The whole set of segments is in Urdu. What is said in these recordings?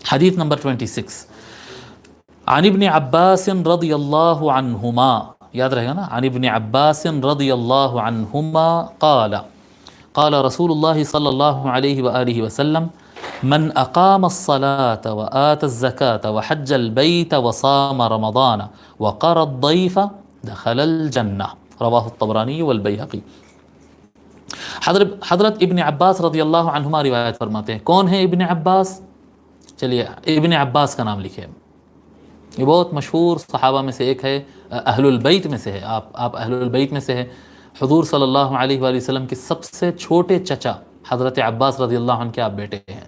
حدیث نمبر 26، عن ابن عباس رضی اللہ عنہما، یاد رہے گا نا، عن ابن عباس رضی اللہ عنہما قال قال رسول اللہ صلی اللہ علیہ وآلہ وسلم من اقام الصلاة وآت الزکاة وحج البیت وصام رمضان وقر الضیف دخل الجنہ، رواہ الطبرانی والبیہقی۔ حضرت ابن عباس رضی اللہ عنہما روایت فرماتے ہیں۔ کون ہے ابن عباس؟ چلیے ابن عباس کا نام لکھیں، یہ بہت مشہور صحابہ میں سے ایک ہے، اہل البیت میں سے ہے، آپ اہل البیت میں سے ہے۔ حضور صلی اللہ علیہ وآلہ وسلم کے سب سے چھوٹے چچا حضرت عباس رضی اللہ عنہ کے آپ بیٹے ہیں۔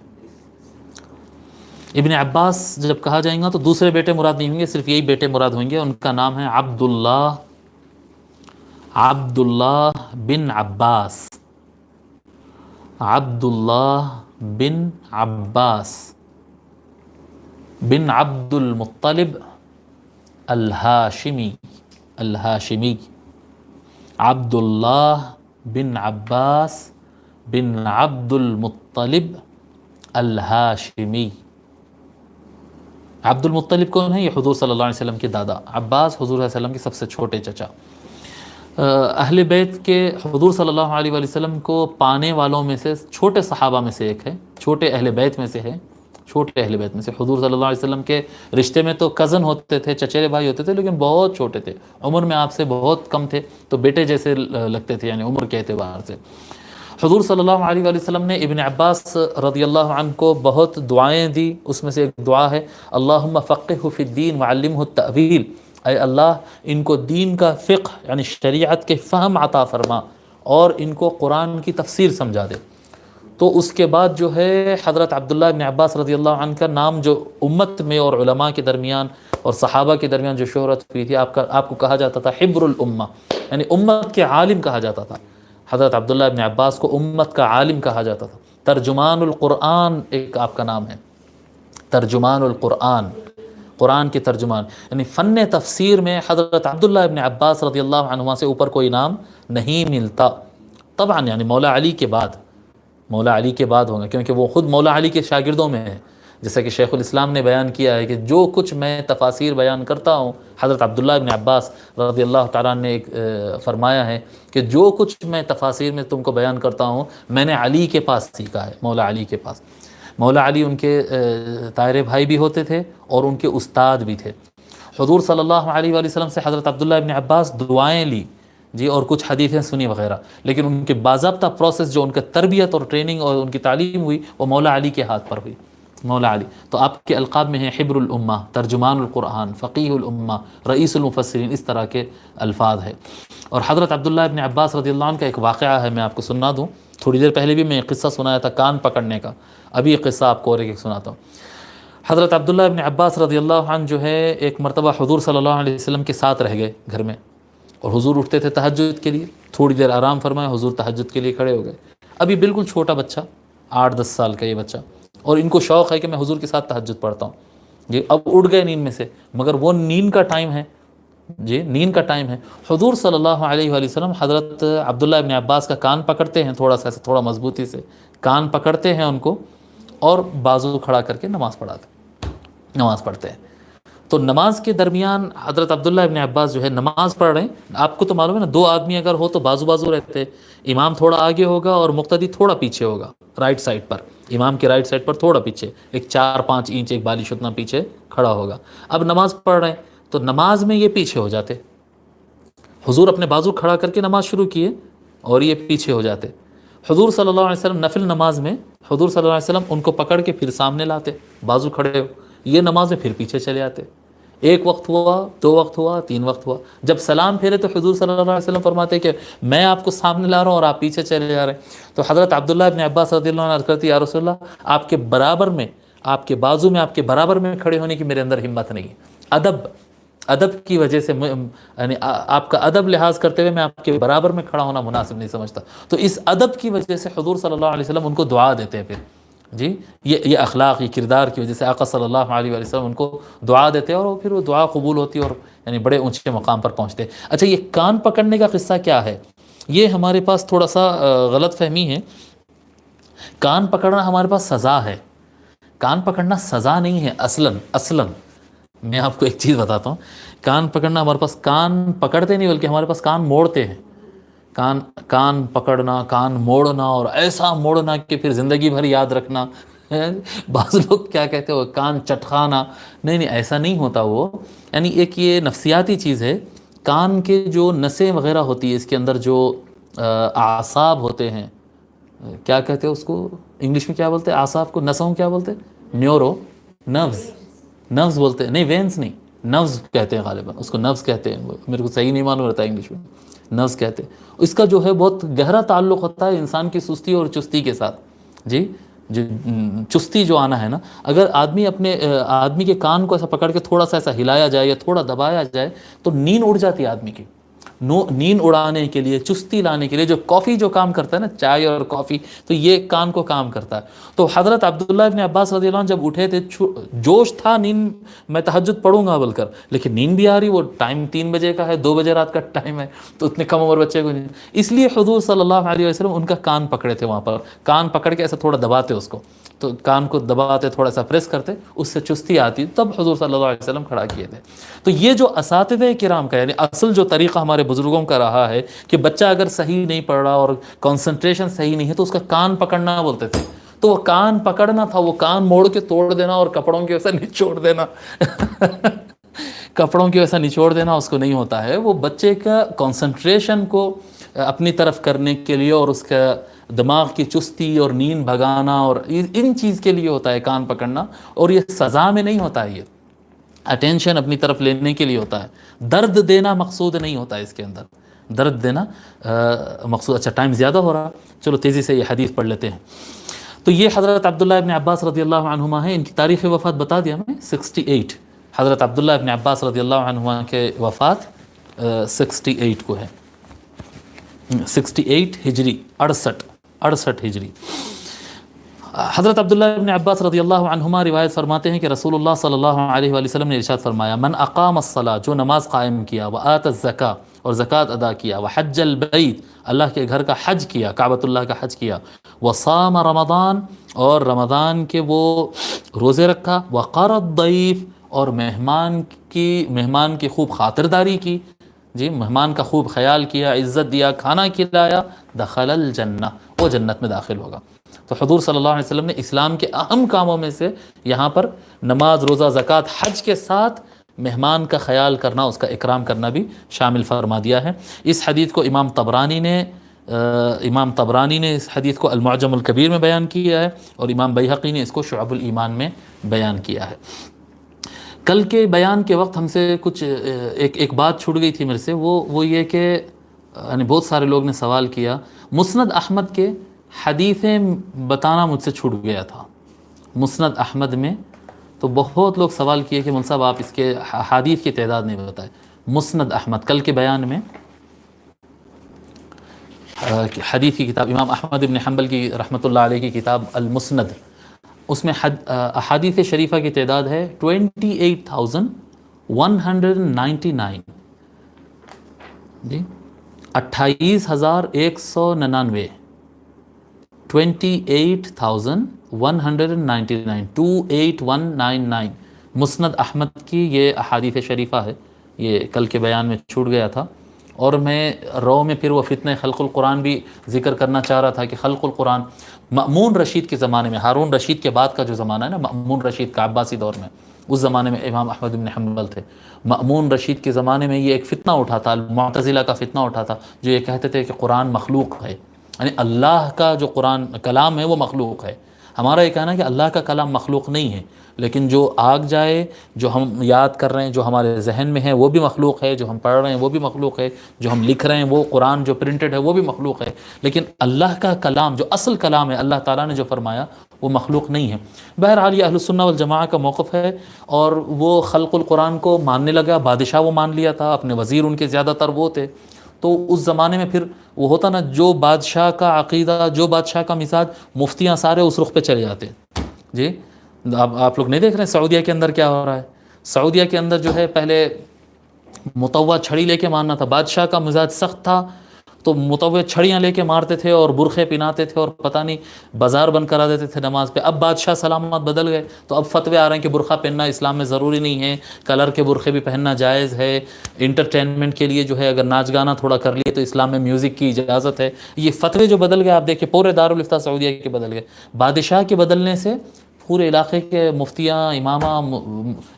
ابن عباس جب کہا جائیں گا تو دوسرے بیٹے مراد نہیں ہوں گے، صرف یہی بیٹے مراد ہوں گے۔ ان کا نام ہے عبداللہ بن عباس، عبداللہ بن عباس بن عبد المطلب الہاشمی، عبداللہ بن عباس بن عبد المطلب الہاشمی۔ عبد المطلب کون ہے؟ یہ حضور صلی اللہ علیہ وسلم کے دادا، عباس حضور صلی اللہ علیہ وسلم کے سب سے چھوٹے چچا۔ اہل بیت کے حضور صلی اللہ علیہ وآلہ وسلم کو پانے والوں میں سے چھوٹے صحابہ میں سے ایک ہے، چھوٹے اہل بیت میں سے ہے، چھوٹے اہل بیت میں سے۔ حضور صلی اللہ علیہ وسلم کے رشتے میں تو کزن ہوتے تھے، چچیرے بھائی ہوتے تھے، لیکن بہت چھوٹے تھے، عمر میں آپ سے بہت کم تھے، تو بیٹے جیسے لگتے تھے، یعنی عمر کے اعتبار سے۔ حضور صلی اللہ علیہ وآلہ وسلم نے ابن عباس رضی اللہ عنہ کو بہت دعائیں دی، اس میں سے ایک دعا ہے اللہم فقہہ فی الدین وعلمہ التأویل، اے اللہ ان کو دین کا فقہ یعنی شریعت کے فہم عطا فرما اور ان کو قرآن کی تفسیر سمجھا دے۔ تو اس کے بعد جو ہے حضرت عبداللہ ابن عباس رضی اللہ عنہ کا نام جو امت میں اور علماء کے درمیان اور صحابہ کے درمیان جو شہرت ہوئی تھی، آپ کو کہا جاتا تھا حبر الامہ، یعنی امت کے عالم کہا جاتا تھا۔ حضرت عبداللہ ابن عباس کو امت کا عالم کہا جاتا تھا۔ ترجمان القرآن ایک آپ کا نام ہے، ترجمان القرآن، قرآن کے ترجمان، یعنی فن تفسیر میں حضرت عبداللہ ابن عباس رضی اللہ عنہما سے اوپر کوئی نام نہیں ملتا، طبعاً یعنی مولا علی کے بعد، مولا علی کے بعد ہوگا، کیونکہ وہ خود مولا علی کے شاگردوں میں ہے۔ جیسا کہ شیخ الاسلام نے بیان کیا ہے کہ جو کچھ میں تفاسیر بیان کرتا ہوں، حضرت عبداللہ ابن عباس رضی اللہ تعالیٰ نے فرمایا ہے کہ جو کچھ میں تفاسیر میں تم کو بیان کرتا ہوں میں نے علی کے پاس سیکھا ہے، مولا علی کے پاس۔ مولا علی ان کے طاہر بھائی بھی ہوتے تھے اور ان کے استاد بھی تھے۔ حضور صلی اللہ علیہ وآلہ وسلم سے حضرت عبداللہ ابن عباس دعائیں لی جی، اور کچھ حدیثیں سنی وغیرہ، لیکن ان کے باضابطہ پروسیس جو ان کا تربیت اور ٹریننگ اور ان کی تعلیم ہوئی وہ مولا علی کے ہاتھ پر ہوئی، مولا علی۔ تو آپ کے القاب میں ہیں حبر الامہ، ترجمان القرآن، فقیہ الامہ، رئیس المفسرین، اس طرح کے الفاظ ہے۔ اور حضرت عبداللہ ابن عباس رضی اللہ عنہ کا ایک واقعہ ہے، میں آپ کو سنا دوں۔ تھوڑی دیر پہلے بھی میں ایک قصہ سنایا تھا کان پکڑنے کا، ابھی ایک قصہ آپ کو اور ایک سناتا ہوں۔ حضرت عبداللہ ابن عباس رضی اللہ عنہ جو ہے ایک مرتبہ حضور صلی اللہ علیہ وسلم کے ساتھ رہ گئے گھر میں، اور حضور اٹھتے تھے تہجد کے لیے، تھوڑی دیر آرام فرمائے، حضور تہجد کے لیے کھڑے ہو گئے۔ ابھی بالکل چھوٹا بچہ، 8-10 سال کا یہ بچہ، اور ان کو شوق ہے کہ میں حضور کے ساتھ تہجد پڑھتا ہوں جی۔ اب اٹھ گئے نیند میں سے، مگر وہ نیند کا ٹائم ہے جی، نیند کا ٹائم ہے۔ حضور صلی اللہ علیہ وآلہ وسلم حضرت عبداللہ ابن عباس کا کان پکڑتے ہیں، تھوڑا سا ایسے، تھوڑا مضبوطی سے کان پکڑتے ہیں ان کو، اور بازو کھڑا کر کے نماز پڑھتے ہیں۔ تو نماز کے درمیان حضرت عبداللہ ابن عباس جو ہے نماز پڑھ رہے ہیں، آپ کو تو معلوم ہے نا، 2 آدمی اگر ہو تو بازو بازو رہتے، امام تھوڑا آگے ہوگا اور مقتدی تھوڑا پیچھے ہوگا، رائٹ سائڈ پر، امام کے رائٹ سائڈ پر تھوڑا پیچھے، ایک 4-5 انچ ایک بالش اتنا پیچھے کھڑا ہوگا۔ اب نماز پڑھ رہے ہیں تو نماز میں یہ پیچھے ہو جاتے، حضور اپنے بازو کھڑا کر کے نماز شروع کیے اور یہ پیچھے ہو جاتے۔ حضور صلی اللہ علیہ وسلم نفل نماز میں حضور صلی اللہ علیہ وسلم ان کو پکڑ کے پھر سامنے لاتے، بازو کھڑے ہو، یہ نماز میں پھر پیچھے چلے آتے۔ 1 وقت ہوا، 2 وقت ہوا، 3 وقت ہوا۔ جب سلام پھیرے تو حضور صلی اللہ علیہ وسلم فرماتے کہ میں آپ کو سامنے لا رہا ہوں اور آپ پیچھے چلے جا رہے ہیں۔ تو حضرت عبداللہ ابن عباس رضی اللہ عنہ عرض کرتے، یا رسول اللہ، آپ کے برابر میں، آپ کے بازو میں، آپ کے برابر میں کھڑے ہونے کی میرے اندر ہمت نہیں ہے۔ ادب کی وجہ سے، یعنی آپ کا ادب لحاظ کرتے ہوئے میں آپ کے برابر میں کھڑا ہونا مناسب نہیں سمجھتا۔ تو اس ادب کی وجہ سے حضور صلی اللہ علیہ وسلم ان کو دعا دیتے ہیں، پھر جی یہ اخلاق، یہ کردار کی وجہ سے آقا صلی اللہ علیہ وآلہ وسلم ان کو دعا دیتے ہیں، اور پھر وہ دعا قبول ہوتی ہے اور یعنی بڑے اونچے مقام پر پہنچتے ہیں۔ اچھا، یہ کان پکڑنے کا قصہ کیا ہے؟ یہ ہمارے پاس تھوڑا سا غلط فہمی ہے۔ کان پکڑنا ہمارے پاس سزا ہے، کان پکڑنا سزا نہیں ہے اصلاً میں آپ کو ایک چیز بتاتا ہوں، کان پکڑنا ہمارے پاس کان پکڑتے نہیں بلکہ ہمارے پاس کان موڑتے ہیں، کان پکڑنا، کان موڑنا، اور ایسا موڑنا کہ پھر زندگی بھر یاد رکھنا. بعض لوگ کیا کہتے ہو کان چٹکانا، نہیں ایسا نہیں ہوتا وہ، یعنی ایک یہ نفسیاتی چیز ہے. کان کے جو نسیں وغیرہ ہوتی ہے، اس کے اندر جو اعصاب ہوتے ہیں، کیا کہتے ہیں اس کو انگلش میں، کیا بولتے ہیں اعصاب کو، نسوں کیا بولتے ہیں، نروز بولتے ہیں، نہیں وینس نہیں، نروز کہتے ہیں غالباً اس کو، نروز کہتے ہیں، میرے کو صحیح نہیں معلوم رہتا انگلش میں، نروز کہتے ہیں. اس کا جو ہے بہت گہرا تعلق ہوتا ہے انسان کی سستی اور چستی کے ساتھ. جی جو چستی جو آنا ہے نا، اگر آدمی کے کان کو ایسا پکڑ کے تھوڑا سا ایسا ہلایا جائے یا تھوڑا دبایا جائے تو نیند اڑ جاتی ہے آدمی کی. نیند اڑانے کے لیے، چستی لانے کے لیے، جو کافی جو کام کرتا ہے نا، چائے اور کافی، تو یہ کان کو کام کرتا ہے. تو حضرت عبداللہ ابن عباس رضی اللہ عنہ جب اٹھے تھے، جوش تھا نیند میں تہجد پڑھوں گا بول کر، لیکن نیند بھی آ رہی، وہ ٹائم 3 بجے کا ہے، 2 بجے رات کا ٹائم ہے، تو اتنے کم عمر بچے کو نہیں. اس لیے حضور صلی اللہ علیہ وسلم ان کا کان پکڑے تھے، وہاں پر کان پکڑ کے ایسا تھوڑا دباتے اس کو، تو کان کو دباتے، تھوڑا سا پریس کرتے، اس سے چستی آتی، تب حضور صلی اللہ علیہ وسلم کھڑا کیے تھے. تو یہ جو اساتذہ کرام کا، یعنی اصل جو طریقہ ہمارے بزرگوں کا رہا ہے کہ بچہ اگر صحیح نہیں پڑھ رہا اور کنسنٹریشن صحیح نہیں ہے تو اس کا کان پکڑنا بولتے تھے. تو وہ کان پکڑنا تھا، وہ کان موڑ کے توڑ دینا اور کپڑوں کی ویسا نچوڑ دینا کپڑوں کی ویسا نچوڑ دینا اس کو نہیں ہوتا ہے. وہ بچے کا کنسنٹریشن کو اپنی طرف کرنے کے لیے اور اس کا دماغ کی چستی اور نیند بھگانا اور ان چیز کے لیے ہوتا ہے کان پکڑنا. اور یہ سزا میں نہیں ہوتا ہے، یہ اٹینشن اپنی طرف لینے کے لیے ہوتا ہے. درد دینا مقصود نہیں ہوتا ہے اس کے اندر، درد دینا مقصود. اچھا ٹائم زیادہ ہو رہا، چلو تیزی سے یہ حدیث پڑھ لیتے ہیں. تو یہ حضرت عبداللہ ابن عباس رضی اللہ عنہما ہیں. ان کی تاریخ وفات بتا دیا میں، 68. حضرت عبداللہ ابن عباس رضی اللہ عنہما کے وفات 68 کو ہے، 68 ہجری، 68 ہجری. حضرت عبداللہ ابن عباس رضی اللہ عنہما روایت فرماتے ہیں کہ رسول اللہ صلی اللہ علیہ وآلہ وسلم نے ارشاد فرمایا، من اقام الصلاۃ، جو نماز قائم کیا، وآت الزکاۃ، اور زکوٰۃ ادا کیا، وحج البیت، اللہ کے گھر کا حج کیا، کعبۃ اللہ کا حج کیا، وصام رمضان، اور رمضان کے وہ روزے رکھا، وقار الضیف، اور مہمان کی خوب خاطرداری کی، جی مہمان کا خوب خیال کیا، عزت دیا، کھانا کھلایا، دخل الجنہ، وہ جنت میں داخل ہوگا. تو حضور صلی اللہ علیہ وسلم نے اسلام کے اہم کاموں میں سے یہاں پر نماز، روزہ، زکوٰۃ، حج کے ساتھ مہمان کا خیال کرنا، اس کا اکرام کرنا بھی شامل فرما دیا ہے. اس حدیث کو امام طبرانی نے اس حدیث کو المعجم الکبیر میں بیان کیا ہے، اور امام بیہقی نے اس کو شعب الایمان میں بیان کیا ہے. کل کے بیان کے وقت ہم سے کچھ ایک بات چھوٹ گئی تھی میرے سے، وہ یہ کہ یعنی بہت سارے لوگ نے سوال کیا، مسند احمد کے حدیثیں بتانا مجھ سے چھوٹ گیا تھا. مسند احمد میں تو بہت لوگ سوال کیے کہ مول صاحب آپ اس کے حدیث کی تعداد نہیں بتائے. مسند احمد کل کے بیان میں حدیث کی کتاب امام احمد بن حنبل کی رحمۃ اللہ علیہ کی کتاب المسند، اس میں احادیث شریفہ کی تعداد ہے 28,199، جی 28,199، 28,199 مسند احمد کی یہ احادیث شریفہ ہے. یہ کل کے بیان میں چھوٹ گیا تھا، اور میں میں پھر وہ فتنہ خلق القرآن بھی ذکر کرنا چاہ رہا تھا کہ خلق القرآن مأمون رشید کے زمانے میں، ہارون رشید کے بعد کا جو زمانہ ہے نا، مأمون رشید کا عباسی دور میں، اس زمانے میں امام احمد بن حنبل تھے. مأمون رشید کے زمانے میں یہ ایک فتنہ اٹھا تھا، معتزلہ کا فتنہ اٹھا تھا، جو یہ کہتے تھے کہ قرآن مخلوق ہے، یعنی اللہ کا جو قرآن کلام ہے وہ مخلوق ہے. ہمارا یہ کہنا ہے کہ اللہ کا کلام مخلوق نہیں ہے، لیکن جو آگ جائے، جو ہم یاد کر رہے ہیں، جو ہمارے ذہن میں ہے وہ بھی مخلوق ہے، جو ہم پڑھ رہے ہیں وہ بھی مخلوق ہے، جو ہم لکھ رہے ہیں وہ قرآن جو پرنٹڈ ہے وہ بھی مخلوق ہے. لیکن اللہ کا کلام جو اصل کلام ہے، اللہ تعالیٰ نے جو فرمایا وہ مخلوق نہیں ہے. بہرحال یہ اہل السنہ والجماعہ کا موقف ہے، اور وہ خلق القرآن کو ماننے لگا. بادشاہ وہ مان لیا تھا، اپنے وزیر ان کے زیادہ تر وہ تھے. تو اس زمانے میں پھر وہ ہوتا نا، جو بادشاہ کا عقیدہ، جو بادشاہ کا مزاج، مفتیاں سارے اس رخ پہ چلے جاتے. جی آپ لوگ نہیں دیکھ رہے ہیں سعودیہ کے اندر کیا ہو رہا ہے؟ سعودیہ کے اندر جو ہے پہلے متوع چھڑی لے کے مارنا تھا، بادشاہ کا مزاج سخت تھا تو متوع چھڑیاں لے کے مارتے تھے اور برقعے پہناتے تھے اور پتہ نہیں بازار بند کرا دیتے تھے نماز پہ. اب بادشاہ سلامت بدل گئے تو اب فتوے آ رہے ہیں کہ برقع پہننا اسلام میں ضروری نہیں ہے, کلر کے برقعے بھی پہننا جائز ہے, انٹرٹینمنٹ کے لیے جو ہے اگر ناچ گانا تھوڑا کر لیے تو اسلام میں میوزک کی اجازت ہے. یہ فتوے جو بدل گئے آپ دیکھیں پورے دارالافتاء سعودیہ کے بدل گئے. بادشاہ کے بدلنے سے پورے علاقے کے مفتیاں امامہ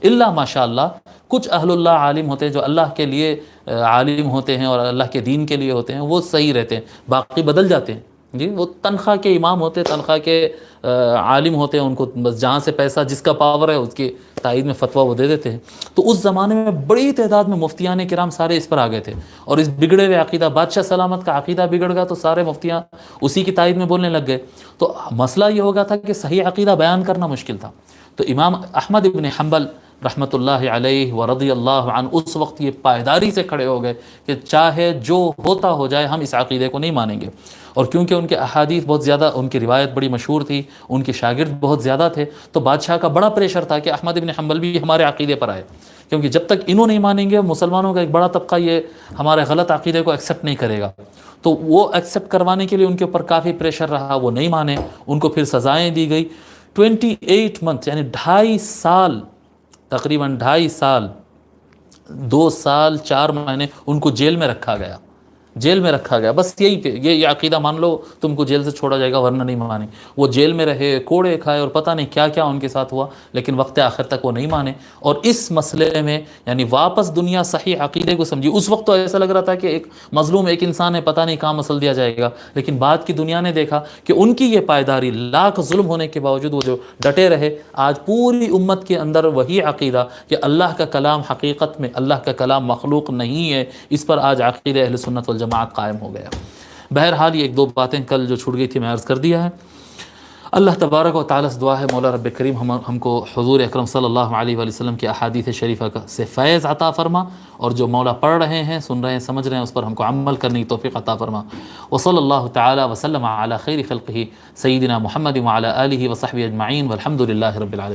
الا ماشاء اللہ کچھ اہل اللہ عالم ہوتے ہیں جو اللہ کے لیے عالم ہوتے ہیں اور اللہ کے دین کے لیے ہوتے ہیں, وہ صحیح رہتے ہیں, باقی بدل جاتے ہیں. جی وہ تنخواہ کے امام ہوتے ہیں, تنخواہ کے عالم ہوتے ہیں, ان کو بس جہاں سے پیسہ جس کا پاور ہے اس کی تائید میں فتویٰ وہ دے دیتے ہیں. تو اس زمانے میں بڑی تعداد میں مفتیان کرام سارے اس پر آ گئے تھے اور اس بگڑے ہوئے عقیدہ, بادشاہ سلامت کا عقیدہ بگڑ گیا تو سارے مفتیاں اسی کی تائید میں بولنے لگ گئے. تو مسئلہ یہ ہو گیا تھا کہ صحیح عقیدہ بیان کرنا مشکل تھا. تو امام احمد ابن حنبل رحمۃ اللہ علیہ ورضی اللہ عنہ اس وقت یہ پائیداری سے کھڑے ہو گئے کہ چاہے جو ہوتا ہو جائے ہم اس عقیدے کو نہیں مانیں گے. اور کیونکہ ان کے احادیث بہت زیادہ, ان کی روایت بڑی مشہور تھی, ان کے شاگرد بہت زیادہ تھے, تو بادشاہ کا بڑا پریشر تھا کہ احمد ابن حنبل بھی ہمارے عقیدے پر آئے, کیونکہ جب تک انہوں نہیں مانیں گے مسلمانوں کا ایک بڑا طبقہ یہ ہمارے غلط عقیدے کو ایکسیپٹ نہیں کرے گا. تو وہ ایکسیپٹ کروانے کے لیے ان کے اوپر کافی پریشر رہا, وہ نہیں مانے, ان کو پھر سزائیں دی گئی. 28 منتھ یعنی 2.5 سال, تقریباً 2.5 سال 2 سال 4 مہینے ان کو جیل میں رکھا گیا, جیل میں رکھا گیا. بس یہی پہ یہ عقیدہ مان لو تم کو جیل سے چھوڑا جائے گا ورنہ نہیں مانے. وہ جیل میں رہے, کوڑے کھائے اور پتہ نہیں کیا کیا ان کے ساتھ ہوا, لیکن وقت آخر تک وہ نہیں مانے. اور اس مسئلے میں یعنی واپس دنیا صحیح عقیدے کو سمجھی. اس وقت تو ایسا لگ رہا تھا کہ ایک مظلوم ایک انسان ہے, پتہ نہیں کہاں مسل دیا جائے گا, لیکن بعد کی دنیا نے دیکھا کہ ان کی یہ پائیداری لاکھ ظلم ہونے کے باوجود وہ جو ڈٹے رہے. آج پوری امت کے اندر وہی عقیدہ کہ اللہ کا کلام حقیقت میں اللہ کا کلام مخلوق نہیں ہے, اس پر آج عقیدہ اہل سنت والجماعت قائم ہو گیا. بہرحال یہ 1-2 باتیں کل جو چھوٹ گئی تھی میں عرض کر دیا ہے. اللہ تبارک و تعالیٰ سے دعا ہے مولا رب کریم ہم کو حضور اکرم صلی اللہ علیہ وآلہ وسلم کی احادیث شریفہ سے فیض عطا فرما, اور جو مولا پڑھ رہے ہیں, سن رہے ہیں, سمجھ رہے ہیں, اس پر ہم کو عمل کرنے کی توفیق عطا فرما. وصلی اللہ تعالیٰ وسلم علی خیر خلقہ سیدنا محمد وعلی آلہ وصحبہ اجمعین والحمد للہ رب العالمین.